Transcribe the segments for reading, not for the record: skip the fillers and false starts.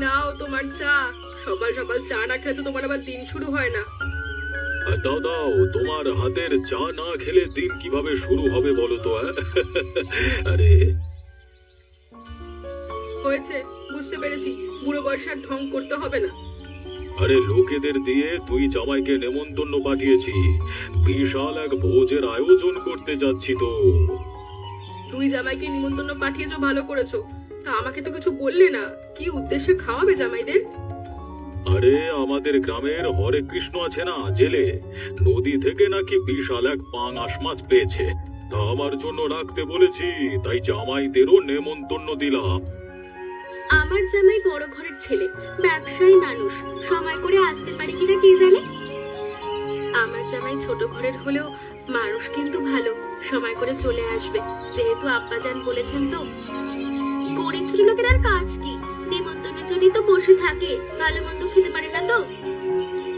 নাও তোমার চা। সকাল সকাল চা না খেলে তো তোমার আবার দিন শুরু হয় না। দাও দাও, তোমার হাতের চা না খেলে দিন কিভাবে শুরু হবে বলো তো? আরে হয়েছে, বুঝতে পেরেছি, বুড়ো বয়সে আর ঢং করতে হবে না। আরে লোকেদের দিয়ে তুই জামাইকে নেমন্তন্ন পাঠিয়েছি, বিশাল এক ভোজের আয়োজন করতে যাচ্ছি তো। তুই জামাইকে নিমন্ত্রণ পাঠিয়েছো, ভালো করেছো। তা আমাকে তো কিছু বললে না, কি উদ্দেশ্যে খাওয়াবে জামাইদের? আরে আমাদের গ্রামের হরে কৃষ্ণ আছে না, জেলে, নদী থেকে নাকি বিশাল এক পাঙাশ মাছ পেয়েছে, তা আমার জন্য রাখতে বলেছি, তাই জামাইদেরও নেমন্তন্ন দিলাম। আমার জামাই বড় ঘরের ছেলে, ব্যবসায়ী মানুষ, সময় করে আসতে পারে কিনা কে জানে। আমার জামাই ছোট ঘরের হলেও মানুষ কিন্তু ভালো, সময় করে চলে আসবে, যেহেতু আব্বাজান বলেছেন তো। গরিব ছোট লোকের আর কাজ কি, নিমন্ত্রণের জন্যই তো বসে থাকে, ভালো মন্দ খেতে পারে না তো।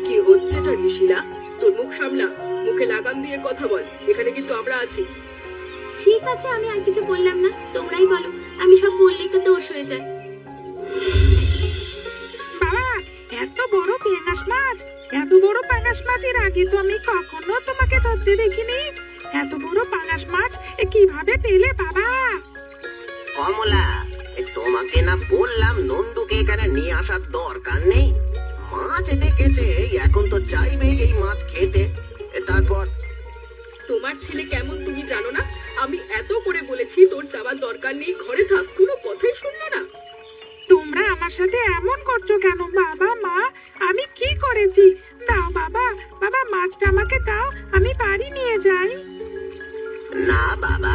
কি হচ্ছেটা কি শিলা? তোর মুখ সামলা, মুখে লাগাম দিয়ে কথা বল, এখানে কিন্তু আমরা আছি। ঠিক আছে, আমি আর কিছু বললাম না, তোমরাই বলো। আমি সব বললেই তো দোষ হয়ে যায়। বাবা, এত বড় পাঙাশ মাছ, এত বড় পাঙাশ মাছের আগে তো আমি কখনো তোমাকে ধরতে দেখিনি। এত বড় পাঙাশ মাছ কিভাবে পেলে বাবা? কমলা, তোমাকে না বললাম নন্দুকে এখানে নিয়ে আসার দরকার নেই? মাছ দেখেছে, এখন তো চাইবেই এই মাছ খেতে। তারপর তোমার ছেলে কেমন তুমি জানো না? আমি এত করে বলেছি তোর যাবার দরকার নেই, ঘরে থাক, কোনো কথাই শুনলে না। তোমরা আমার সাথে এমন করছো কেন বাবা? মা, আমি কি করেছি? দাও বাবা, বাবা মাছটা আমাকে দাও, আমি বাড়ি নিয়ে যাই। না বাবা,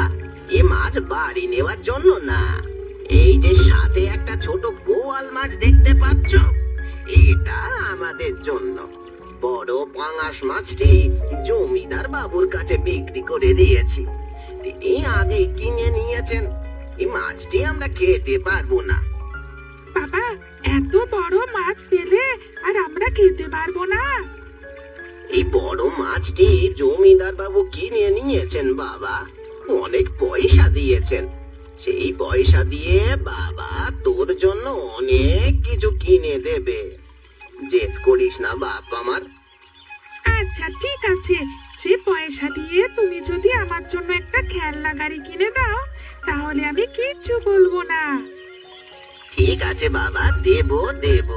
এ মাছ বাড়ি নেওয়ার জন্য না। এই যে সাথে একটা ছোট বোয়াল মাছ দেখতে পাচ্ছ, এটা আমাদের জন্য। বড় পাঙাশ মাছটি জমিদার বাবুর কাছে বিক্রি করে দিয়েছি, তিনি আগে কিনে নিয়েছেন। এই মাছটি আমরা খেতে পারবো না। বাবা, এত বড় মাছ পেলে আর আমরা খেতে পারবো না? এই বড় মাছটি জমিদার বাবু কিনে নিয়েছেন বাবা, অনেক পয়সা দিয়েছেন। সেই পয়সা দিয়ে বাবা তোর জন্য অনেক কিছু কিনে দেবে। জেদ করিস না বাপ আমার। আচ্ছা ঠিক আছে, সে পয়সা দিয়ে তুমি যদি আমার জন্য একটা খেলনা গাড়ি কিনে দাও, তাহলে আমি কিচ্ছু বলবো না। ঠিক আছে বাবা, দেব দেব।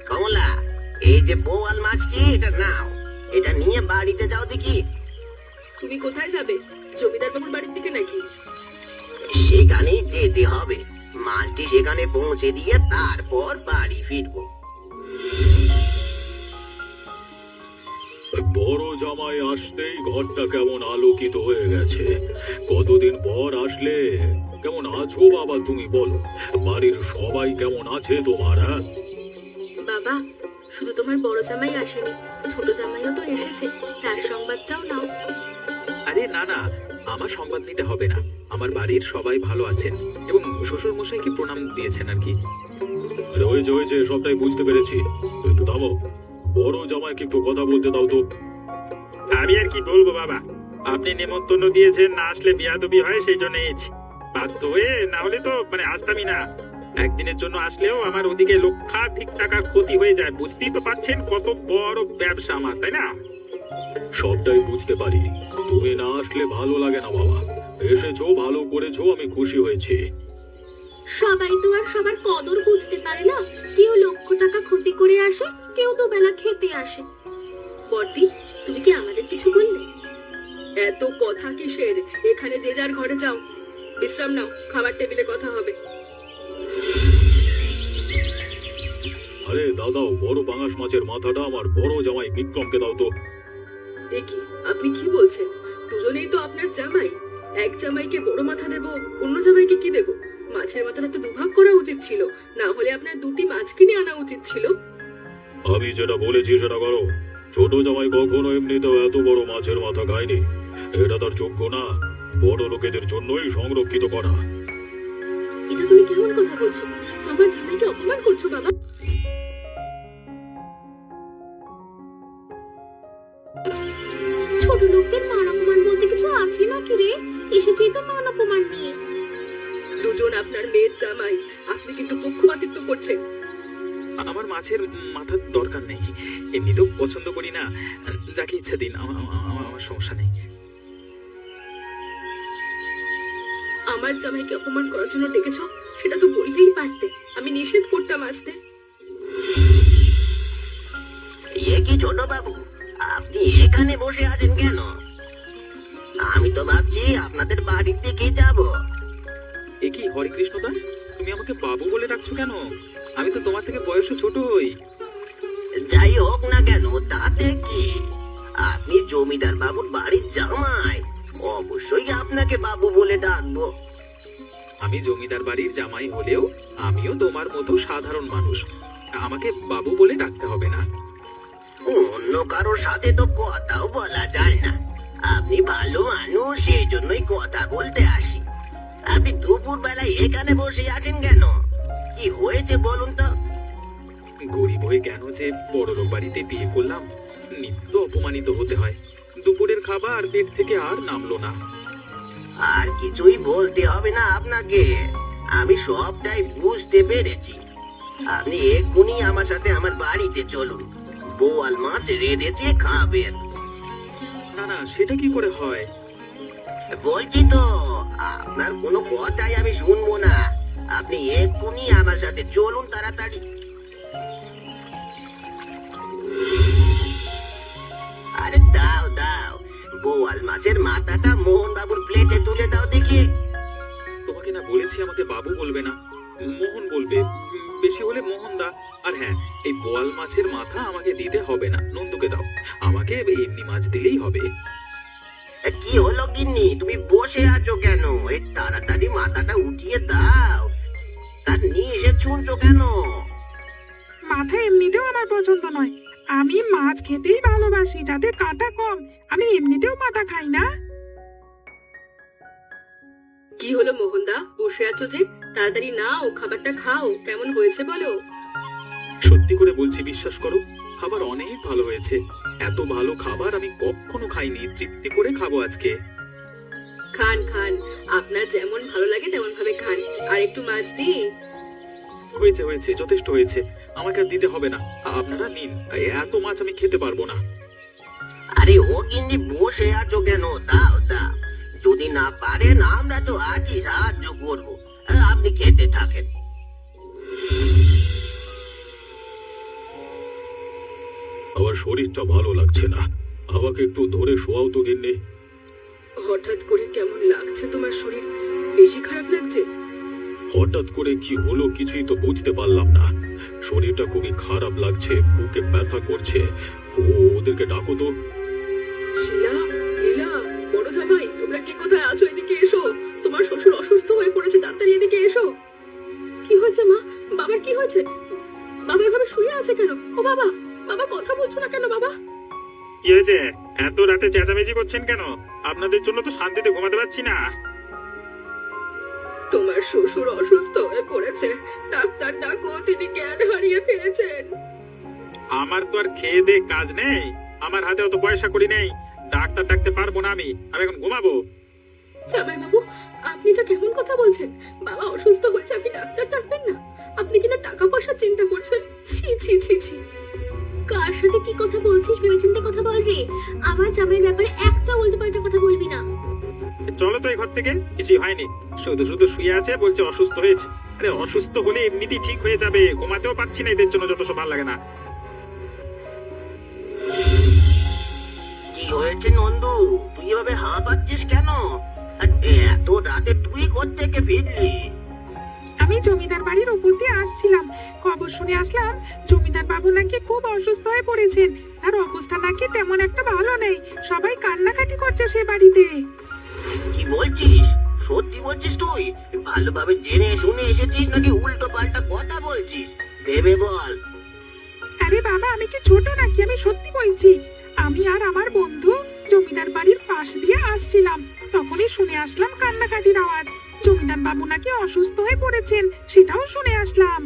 কমলা, এই যে বোয়াল মাছটি, এটা নাও, এটা নিয়ে বাড়িতে যাও দেখি। তুমি কোথায় যাবে? জমিদার বাবুর বাড়ির দিকে নাকি? সেখানেই যেতে হবে। মাছটি সেখানে পৌঁছে দিয়ে তারপর বাড়ি ফিরবো। বড় জামাই আসতেই ঘরটা কেমন আলোকিত হয়ে গেছে। কতদিন পর আসলে। কেমন আছো বাবা তুমি বলো? বাড়ির সবাই কেমন আছে তোমার? বাবা, শুধু তোমার বড় জামাই আসেনি, ছোট জামাইও তো এসেছে, তার সংবাদটাও নাও। আরে না না, আমার সংবাদ নিতে হবে না, আমার বাড়ির সবাই ভালো আছেন এবং শ্বশুর মশাইকে প্রণাম দিয়েছেন আর কি। আরে হয়েছে, সবটাই বুঝতে পেরেছি, একটু থামো। বড় জামাইকে একটু কথা বলতে দাও তো। আমি আর কি বলবো বাবা, আপনি নেমন্তন্ন দিয়েছেন, না আসলে বিয়াদবি হয়, সেই জন্য এসেছি। বাধ্য হয়ে, না হলে তো আসতামই না। একদিনের জন্য আসলেও আমার ওদিকে লক্ষাধিক টাকা ক্ষতি হয়ে যায়, বুঝতেই তো পাচ্ছেন কত বড় ব্যবসা আমার, তাই না? সবটাই বুঝতে পারি, তুমি না আসলে ভালো লাগে না বাবা। এসেছো, ভালো করেছো, আমি খুশি হয়েছি। সবাই তো আর সবার কদর বুঝতে পারে না, কেউ লক্ষ টাকা ক্ষতি করে আসে, কেউ তো বেলা খেতে আসে। বর্দি, তুমি কি আমাদের কিছু বললে? এত কথা কিসের? এখানে যে যার ঘরে যাও, বিশ্রাম নাও, খাবার টেবিলে কথা হবে। আরে দাদাও, বড় পাঙাশ মাছের মাথাটা আমার বড় জামাই বিক্রমকে দাও তো। এ কি, আপনি কি বলছেন? দুজনেই তো আপনার জামাই। এক জামাইকে বড় মাথা দেব, অন্য জামাইকে কি দেব? মাছের মাথাটা তো দুভাগ করা উচিত ছিল, না হলে আপনার দুটি মাছ কিনে আনা উচিত ছিল। আমি যেটা বলেছি সেটা করো। ছোট জামাই কখনো এমনিতেও এত বড় মাছের মাথা খায়নি, এটা তার যোগ্য না। বড় লোকেদের জন্যই সংরক্ষিত করা। এটা তুমি কেমন কথা বলছো? আমার জামাইকে অপমান করছো বাবা। ছোট লোকদের মান অপমান বলতে কিছু আছে নাকি রে? এসেছি তো মান অপমান নিয়ে। দুজন আপনার মেয়ের জামাই, আপনি কিন্তু পক্ষপাতিত্ব করছেন। আমার মাছের মাথার দরকার নেই, এমনিতেও পছন্দ করি না। যাকে ইচ্ছা দিন, আমার সমস্যা নেই। আমার জামাইকে অপমান করার জন্য ডেকেছ, সেটা তো বললেই পারতে, আমি নিষেধ করতাম আসতে। এ কি ছোট বাবু, আপনি এখানে বসে আছেন কেন? আমি তো ভাবছি আপনাদের বাড়ির দিকে যাব। এ কি হরিকৃষ্ণদা, তুমি আমাকে বাবু বলে ডাকছো কেন? আমি তো তোমার থেকে বয়সে ছোট হই। যাই হোক না কেন, তাতে কি? আপনি জমিদার বাবুর বাড়ির জামাই, অবশ্যই আপনাকে বাবু বলে ডাকবো। আমি জমিদার বাড়ির জামাই হলেও আমিও তোমার মতো সাধারণ মানুষ, আমাকে বাবু বলে ডাকতে হবে না। অন্য কারোর সাথে তো কথাও বলা যায় না। আপনি ভালো মানুষ, সেই জন্যই কথা বলতে আসি। আপনি দুপুর বেলায় এখানে বসে আছেন কেন? কি হয়েছে বলুন তো? গরিব হয়ে কেন যে বড়লোক বাড়িতে বিয়ে করলাম, নিত্য অপমানিত হতে হয়। দুপুরের খাবার পেট থেকে আর নামলো না। আর কিছুই বলতে হবে না আপনাকে, আমি সবটাই বুঝতে পেরেছি। আপনি এক্ষুনি আমার সাথে আমার বাড়িতে চলুন, বোয়াল মাছ রেঁধেছে খাবেন। না না, সেটা কি করে হয়? বলছি তো, আপনার কোনো কথাই আমি শুনবো না। আপনি এক্ষুনি আমার সাথে চলুন তাড়াতাড়ি। আরে দাও দাও, বোয়াল মাছের মাথাটা মোহন বাবুর প্লেটে তুলে দাও দেখি। তোমাকে না বলেছি আমাকে বাবু বলবে না, মোহন বলবে, বেশি হলে মোহনদা। আর হ্যাঁ, এই বোয়াল মাছের মাথা আমাকে দিতে হবে না, নন্দুকে দাও। আমাকে এমনি মাছ দিলেই হবে। কি হলো গিন্নি, তুমি বসে আছো কেন? এই তাড়াতাড়ি মাথাটা উঠিয়ে দাও। তার নিষেধ শুনছো কেন? মাথা এমনিতেও আমার পছন্দ নয়। আমি মাছ খেতেই ভালোবাসি, যাতে কাঁটা কম। আমি এমনিতেও মাথা খাই না। কি হলো মোহনদা, বসে আছো যে? তাড়াতাড়ি নাও, খাবারটা খাও। কেমন হয়েছে বলো? সত্যি করে বলছি, বিশ্বাস করো, খাবার অনেক ভালো হয়েছে। এত ভালো খাবার আমি কখনো খাইনি। তৃপ্তি করে খাবো আজকে। খান খান, আপনার যেমন ভালো লাগে তেমন ভাবে খান। আর একটু মাছ দিই? হয়েছে হয়েছে, যথেষ্ট হয়েছে, আমাকে আর দিতে হবে না। আপনারা নিন, এত মাছ আমি খেতে পারবো না। আরে ও গিন্নি, বসে আছো কেন? দাও দাও, যদি না পারেন আমরা তো আজই সাহায্য করবো। আপনি খেতে থাকেন। আমার শরীরটা ভালো লাগছে না, আমাকে একটু ধরে শোয়াও তো গিন্নি। হঠাৎ করে কেমন লাগছে তোমার শরীর? বেশি খারাপ লাগছে? হঠাৎ করে কি হলো কিছুই তো বুঝতে পারলাম না। শরীরটা খুবই খারাপ লাগছে, বুকে ব্যথা করছে। ওদেরকে ডাকো তো। শিলা, লীলা, বড় জামাই, তোমরা কি কোথায় আছো? এদিকে এসো, তোমার শ্বশুর অসুস্থ হয়ে পড়েছে, তাড়াতাড়ি এদিকে এসো। কি হয়েছে মা? বাবার কি হয়েছে? বাবা এভাবে শুয়ে আছে কেন? ও বাবা, বাবা কথা বলছো না কেন বাবা? কি হয়েছে? এত রাতে চেঁচামেচি করছেন কেন? আপনাদের জন্য তো শান্তিতে ঘুমাতে পারছি না। তোমার শ্বশুর অসুস্থ হয়ে পড়েছে, ডাক্তার ডাকো, তিনি জ্ঞান হারিয়ে ফেলেছেন। আমার তো আর খেয়ে দে কাজ নেই, আমার হাতে অত পয়সা করি নেই, ডাক্তার ডাকতে পারবো না। আমি এখন ঘুমাবো। জামাই বাবু, আপনি তো কেমন কথা বলছেন? বাবা অসুস্থ হয়েছে, আপনি ডাক্তার ডাকবেন না? আপনি কিনা টাকা পয়সা চিন্তা করছেন? ছি ছি ছি ছি। কার সাথে কি কথা বলছিস ভেবেচিন্তে কথা বল রে। আমার জামাইয়ের ব্যাপারে একটা উল্টোপাল্টা কথা বলবি না। চলো তো এই ঘর থেকে, কিছুই হয়নি, শুধু শুধু শুয়ে আছে, বলছে অসুস্থ হয়েছে। আরে অসুস্থ হলে এমনিতেই ঠিক হয়ে যাবে, ঘুমাতেও পাচ্ছি না, এদের জন্য যত সব ভালো লাগে না। কি হয়েছে নন্দু, তুই এভাবে হাঁপাচ্ছিস কেন? আর এত রাতে তুই কোত্থেকে ফিরলি? আমি জমিদার বাড়ির উপর দিয়ে আসছিলাম, খবর শুনে আসলাম জমিদার বাবু নাকি খুব অসুস্থ হয়ে পড়েছেন। তার অবস্থা নাকি তেমন একটা ভালো নেই, সবাই কান্নাকাটি করছে সে বাড়িতে। কি বলছিস? সত্যি বলছিস তুই? ভালোভাবে জেনে শুনে এসেছিস নাকি উল্টো পাল্টা কথা বলছিস? ভেবে বল। আরে বাবা, আমি কি ছোট নাকি? আমি সত্যি বলছি। আমি আর আমার বন্ধু জমিদার বাড়ির পাশ দিয়ে আসছিলাম, তখনই শুনে আসলাম কান্নাকাটির আওয়াজ। জমিদার বাবু নাকি অসুস্থ হয়ে পড়েছেন, সেটাও শুনে আসলাম।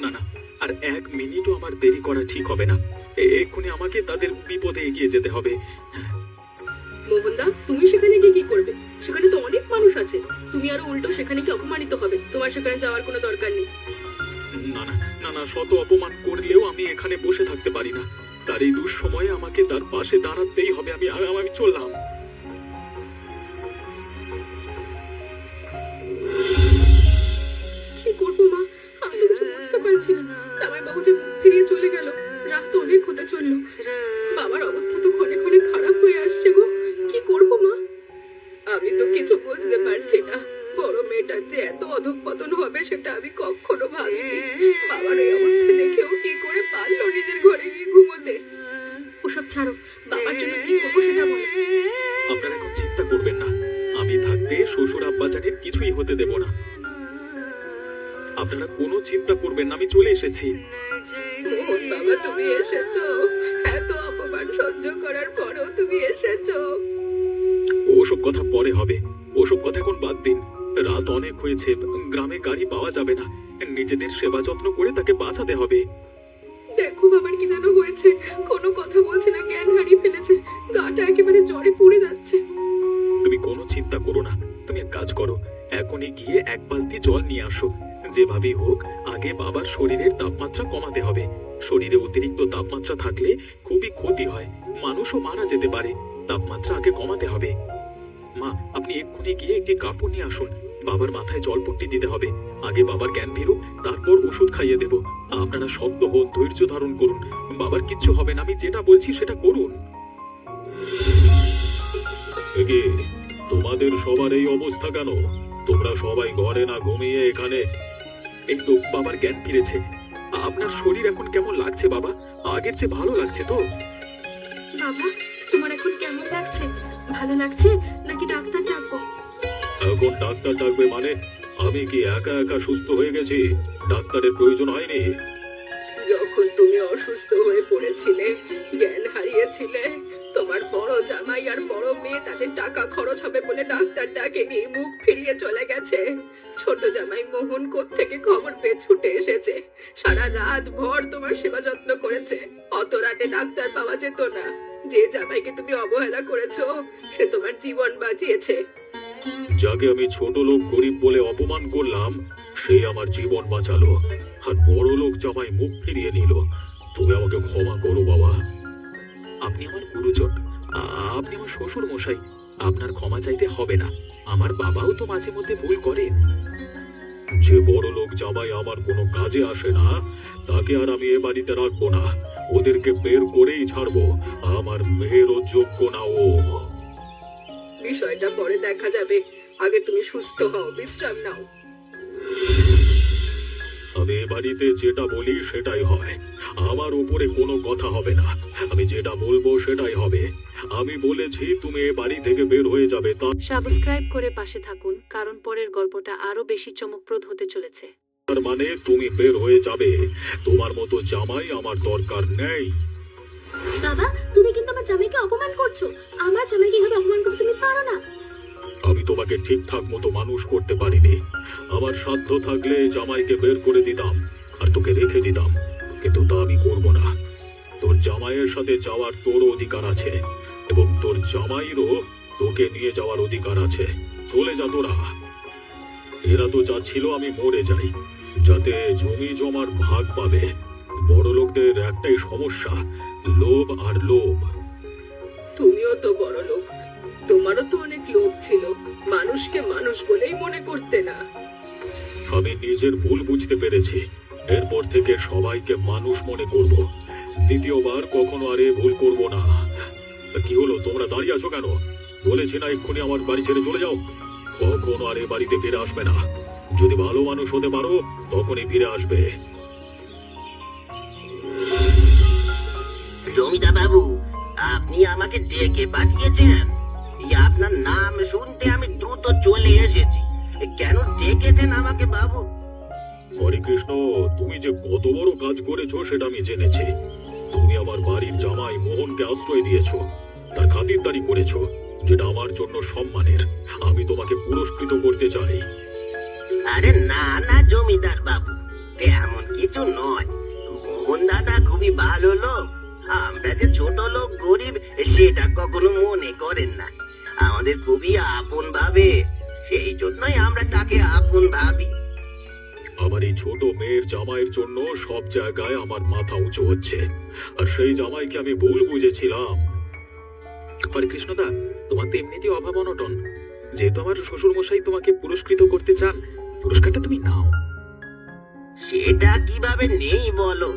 না না, আর এক মিনিটও আমার দেরি করা ঠিক হবে না। এক্ষুনি আমাকে তাদের বিপদে এগিয়ে যেতে হবে। মোহনদা, তুমি সেখানে গিয়ে কি করবে? সেখানে তো অনেক মানুষ আছে, তুমি আরো উল্টো সেখানে কি অপমানিত হবে। তোমার সেখানে যাওয়ার কোনো দরকার নেই। না না না না, শত অপমান করলেও আমি এখানে বসে থাকতে পারি না। তার এই দুঃসময়ে আমাকে তার পাশে দাঁড়াতেই হবে। আমি চললাম। কি করবো মা, আমি তো কিছু বুঝতে পারছি না। জামাইবাবু যে মুখ ফিরিয়ে চলে গেল, রাত তো অনেক হতে চললো। বাবার অবস্থা তো ক্ষণে ক্ষণে খারাপ হয়ে আসছে গো। কি করবো মা, আমি তো কিছু বুঝতে পারছি না। বড় মেয়েটার যে এত অধঃপতন হবে সেটা আমি কখনো ভাবিনি। বাবার এই অবস্থা দেখেও কি করে পারলো নিজের ঘরে গিয়ে ঘুমোতে। ওসব ছাড়ো, বাবার জন্য কি করবো সেটা বলো। আপনারা এখন চিন্তা করবেন না, আমি থাকতে শ্বশুর আব্বাজানের কিছুই হতে দেব না। আপনারা কোনো চিন্তা করবেন না, আমি চলে এসেছি। মোহন বাবা, তুমি এসেছো? এত অপমান সহ্য করার পরেও তুমি এসেছো? ওসব কথা পরে হবে, ওসব কথা এখন বাদ দিন। রাত অনেক হয়েছে, গ্রামে গাড়ি পাওয়া যাবে না। নিজেদের সেবা যত্ন করে তাকে বাঁচাতে হবে। দেখো বাবার কি যেন হয়েছে, কোনো কথা বলছে না, জ্ঞান হারিয়ে ফেলেছে। গাটা একেবারে জ্বরে পুড়ে যাচ্ছে। তুমি কোনো চিন্তা করো না, তুমি এক কাজ করো, এখনই গিয়ে এক বালতি জল নিয়ে আসো। যেভাবেই হোক আগে বাবার শরীরের তাপমাত্রা কমাতে হবে। শরীরে অতিরিক্ত তাপমাত্রা থাকলে খুবই ক্ষতি হয়, মানুষও মারা যেতে পারে। তাপমাত্রা আগে কমাতে হবে। মা, আপনি এক্ষুনি গিয়ে একটি কাপড় নিয়ে আসুন। বাবার মাথায় জলপট্টি দিতে হবে। আগে বাবার জ্ঞান ফিরুক, তারপর ওষুধ খাইয়ে দেব। আপনারা শক্ত হন, ধৈর্য ধারণ করুন। বাবার কিচ্ছু হবে না, আমি যেটা বলছি সেটা করুন। এগে, তোমাদের সবার এই অবস্থা কেন? তোমরা সবাই ঘরে না ঘুমিয়ে এখানে? একটু বাবার জ্ঞান ফিরেছে। আপনার শরীর এখন কেমন লাগছে বাবা? আগের চেয়ে ভালো লাগছে তো? বাবা, তোমার এখন কেমন লাগছে? ভালো লাগছে নাকি ডাক্তার ডাকবো? এখন ডাক্তার ডাকবে মানে? আমি কি একা একা সুস্থ হয়ে গেছি? ডাক্তারের প্রয়োজন হয়নি। যখন তুমি অসুস্থ হয়ে পড়েছিলে, জ্ঞান হারিয়েছিলে, তোমার বড় জামাই আর বড় মেয়ে তাদের টাকা খরচ হবে বলে ডাক্তার ডাকেনি, মুখ ফিরিয়ে চলে গেছে। ছোট জামাই মোহন কোত্থেকে খবর পেয়ে ছুটে এসেছে, সারা রাত ভর তোমার সেবা যত্ন করেছে। অত রাতে ডাক্তার পাওয়া যেত না। যে জামাইকে তুমি অবহেলা করেছো সে তোমার জীবন বাঁচিয়েছে। যাকে আমি ছোট লোক গরিব বলে অপমান করলাম, সেই আমার জীবন বাঁচালো। আর বড় লোক জামাই মুখ ফিরিয়ে নিল। তুমি আমাকে ক্ষমা করো বাবা। আপনি আমার গুরুজন, আপনি আমার শ্বশুর মশাই। আপনার ক্ষমা চাইতে হবে না। আমার বাবাও তো মাঝে মধ্যে ভুল করে। যে বড় লোক জামাই আমার কোনো কাজে আসে না, তাকে আর আমি এ বাড়িতে রাখবো না। ওদেরকে বের করেই ছাড়বো। আমার মেয়েরও যোগ্য না ও। বিষয়টা পরে দেখা যাবে, আগে তুমি সুস্থ হও, বিশ্রাম নাও। আমি এ বাড়িতে যেটা বলি সেটাই হয়। আমার উপরে কোনো কথা হবে না। আমি যেটা বলবো সেটাই হবে। আমি বলেছি তুমি এ বাড়ি থেকে বের হয়ে যাবে, সাবস্ক্রাইব করে পাশে থাকুন, কারণ পরের গল্পটা আরো বেশি চমকপ্রদ হতে চলেছে। তার মানে তুমি বের হয়ে যাবে। তোমার মতো জামাই আমার দরকার নেই। বাবা, তুমি কিন্তু আমার জামাইকে অপমান করছো। আমার জামাইকে এভাবে অপমান করতে তুমি পারো না। আমি তোমাকে ঠিকঠাক মতো মানুষ করতে পারিনি। আমার সাধ্য থাকলে জামাইকে বের করে দিতাম আর তোকে রেখে দিতাম, কিন্তু তা আমি করব না। তোর জামাইয়ের সাথে যাওয়ার তোরও অধিকার আছে, এবং তোর জামাইরও তোকে নিয়ে যাওয়ার অধিকার আছে। চলে যা তোরা। এরা তো চাচ্ছিল আমি মরে যাই, যাতে জমি জমার ভাগ পাবে। বড় লোকদের একটাই সমস্যা, লোভ আর লোভ। তুমিও তো বড় লোক, তোমারও তো অনেক লোভ ছিল। মানুষকে মানুষ বলেই মনে করতে না। আমি নিজের ভুল বুঝতে পেরেছি। এরপর থেকে সবাইকে মানুষ মনে করব। দ্বিতীয়বার কখনো আর এ ভুল করব না। কি হলো, তোমরা দাঁড়িয়ে আছো কেন? বলেছি না এক্ষুনি আমার বাড়ি ছেড়ে চলে যাও। কখনো আর এ বাড়িতে ফিরে আসবে না। যদি ভালো মানুষ হতে পারো তখনই ফিরে আসবে। জমিদার বাবু, আপনি আমাকে ডেকে পাঠিয়েছেন? আপনার নাম শুনতে আমি দ্রুত চলে এসেছি। কেন ডেকেছেন আমাকে বাবু? হরে কৃষ্ণ, তুমি যে কত বড় কাজ করেছো সেটা আমি জেনেছি। তুমি আমার বাড়ির জামাই মোহনকে আশ্রয় দিয়েছো, তার খাতিরদারি করেছো, যেটা আমার জন্য সম্মানের। আমি তোমাকে পুরস্কৃত করতে চাই। আরে না না জমিদার বাবু, তেমন কিছু নয়। মোহন দাদা খুবই ভালো লোক। আমরা যে ছোট লোক গরিব সেটা কখনো মনে করেন না। আমাদের খুবই আপন ভাবে, সেই জন্যই আমরা তাকে আপন ভাবি। আমার আমার এই ছোট মেয়ের জামাইয়ের জন্য সব জায়গায় আমার মাথা উঁচু হচ্ছে, আর সেই জামাইকে আমি ভুল বুঝেছিলাম। হরে কৃষ্ণদা, তোমার তো এমনিতেই অভাব অনটন, যেহেতু আমার শ্বশুর মশাই তোমাকে পুরস্কৃত করতে চান, পুরস্কারটা তুমি নাও। সেটা কিভাবে নেই বলো?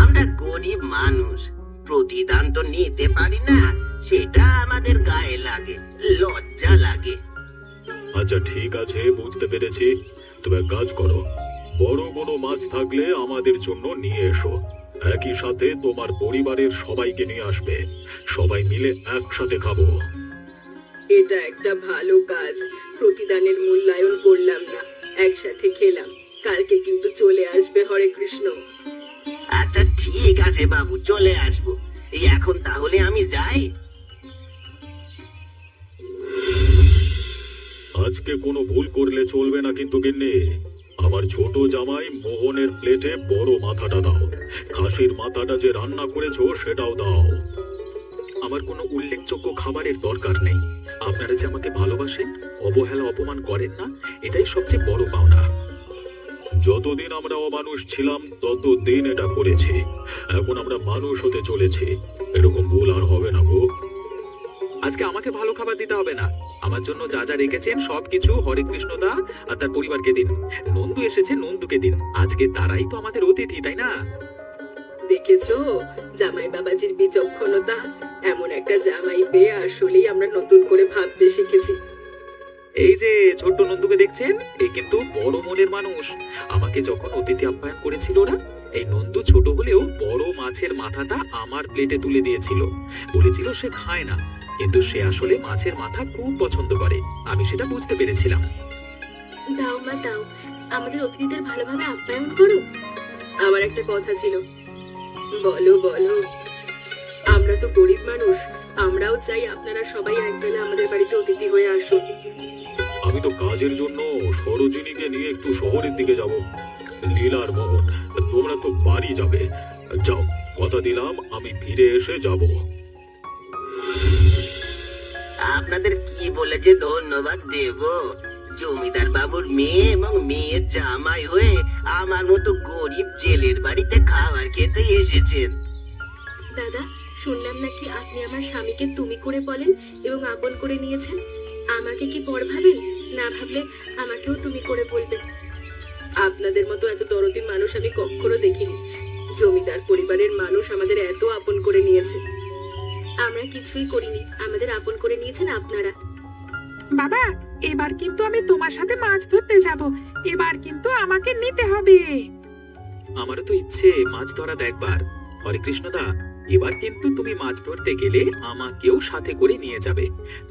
আমরা গরিব মানুষ, প্রতিদান তো নিতে পারি না, সেটা আমাদের গায়ে লাগে, লজ্জা লাগে। আচ্ছা ঠিক আছে, বুঝতে পেরেছি। তুমি এক কাজ করো, বড় কোনো মাছ থাকলে আমাদের জন্য নিয়ে এসো। একই সাথে তোমার পরিবারের সবাইকে নিয়ে আসবে, সবাই মিলে একসাথে খাবো। এটা একটা ভালো কাজ, প্রতিদানের মূল্যায়ন করলাম না, একসাথে খেলাম। কালকে কিন্তু চলে আসবে হরে কৃষ্ণ। আচ্ছা ঠিক আছে বাবু, চলে আসবো। এই এখন তাহলে আমি যাই। আজকে কোনো ভুল করলে চলবে না কিন্তু গিন্নি। আমার ছোট জামাই মোহনের প্লেটে বড় মাথাটা দাও, খাসির মাথাটা যে রান্না করেছো সেটাও দাও। আমার কোনো উল্লেখযোগ্য খাবারের দরকার নেই, আপনারা যে আমাকে ভালোবাসেন, অবহেলা অপমান করেন না, এটাই সবচেয়ে বড় পাওনা। যতদিন আমরা অমানুষ ছিলাম ততদিন এটা করেছি, এখন আমরা মানুষ হতে চলেছি, এরকম ভুল আর হবে না গো। আজকে আমাকে ভালো খাবার দিতে হবে না, আমার জন্য যা যা রেখেছেন সবকিছু হরে কৃষ্ণদা আর তার পরিবারকে দিন। নন্দু এসেছে, নন্দুকে দিন, আজকে তারাই তো আমাদের অতিথি, তাই না? দেখেছো জামাই বাবাজির বিচক্ষণতা, এমন একটা জামাই পেয়ে আসলেই আমরা নতুন করে ভাবতে শিখেছি। এই যে ছোট্ট নন্দুকে দেখছেন, এই কিন্তু বড় মনের মানুষ। আমাকে যখন অতিথি আপ্যায়ন করেছিল ওরা, এই নন্দু ছোট হলেও বড় মাছের মাথাটা আমার প্লেটে তুলে দিয়েছিল। বলেছিল সে খায় না, কিন্তু সে আসলে মাছের মাথা খুব পছন্দ করে, আমি সেটা বুঝতে পেরেছিলাম। দাও মা দাও, আমাদের অতিথিদের ভালোভাবে আপ্যায়ন করো। আমার একটা কথা ছিল। বলো বলো। আমরা তো গরিব মানুষ, আমরাও চাই আপনারা সবাই একবেলা আমাদের বাড়িতে অতিথি হয়ে আসুন। আমি তো কাজের জন্য সরোজিনীকে নিয়ে একটু শহরের দিকে যাব। লীলার মোহন, তোমরা তো বাড়ি যাবে, যাও, কথা দিলাম আমি ফিরে এসে যাব। আপনাদের কি বলে যে ধন্যবাদ দেব? জমিদার বাবুর মেয়ে এবং মেয়ের জামাই হয়ে আমার মতো গরিব জেলের বাড়িতে খাবার খেতে এসেছেন। দাদা, শুনলাম নাকি আপনি আমার স্বামীকে তুমি করে বলেন এবং আপন করে নিয়েছেন। আমাকে কি পর ভাবেন? না ভাবলে আমাকেও তুমি করে বলবেন। আপনাদের মতো এত দরদি মানুষ আমি কখনো দেখিনি। জমিদার পরিবারের মানুষ আমাদের এত আপন করে নিয়েছে। আমরা কিছুই করিনি, আমাদের আপন করে নিয়েছেন আপনারা। বাবা, এবার কিন্তু আমি তোমার সাথে মাছ ধরতে যাব, এবার কিন্তু আমাকে নিতে হবে। আমারও তো ইচ্ছে মাছ ধরা দেখবার। হরে কৃষ্ণদা, এবার কিন্তু তুমি মাছ ধরতে গেলে আমাকেও সাথে করে নিয়ে যাবে।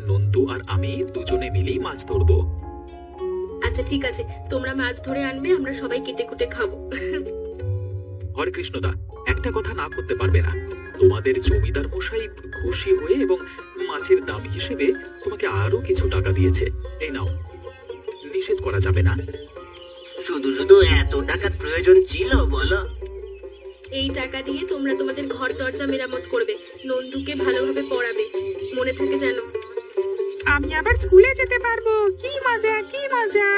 নন্দু আর আমি দুজনে মিলেই মাছ ধরবো। আচ্ছা ঠিক আছে, তোমরা মাছ ধরে আনবে, আমরা সবাই কেটে কুটে খাবো। হরে কৃষ্ণদা, একটা কথা না করতে পারবে না। তোমাদের জমিদার মশাই খুশি হয়ে এবং মাছের দাম হিসেবে তোমাকে আরো কিছু টাকা দিয়েছে, এই নাও। নিষেধ করা যাবে না। শুধু শুধু এত টাকার প্রয়োজন ছিল বলো? এই টাকা দিয়ে তোমরা তোমাদের ঘর দরজা মেরামত করবে, নন্দুকে ভালোভাবে পড়াবে, মনে থাকে যেন। আমি আবার স্কুলে যেতে পারবো, কি মজা কি মজা।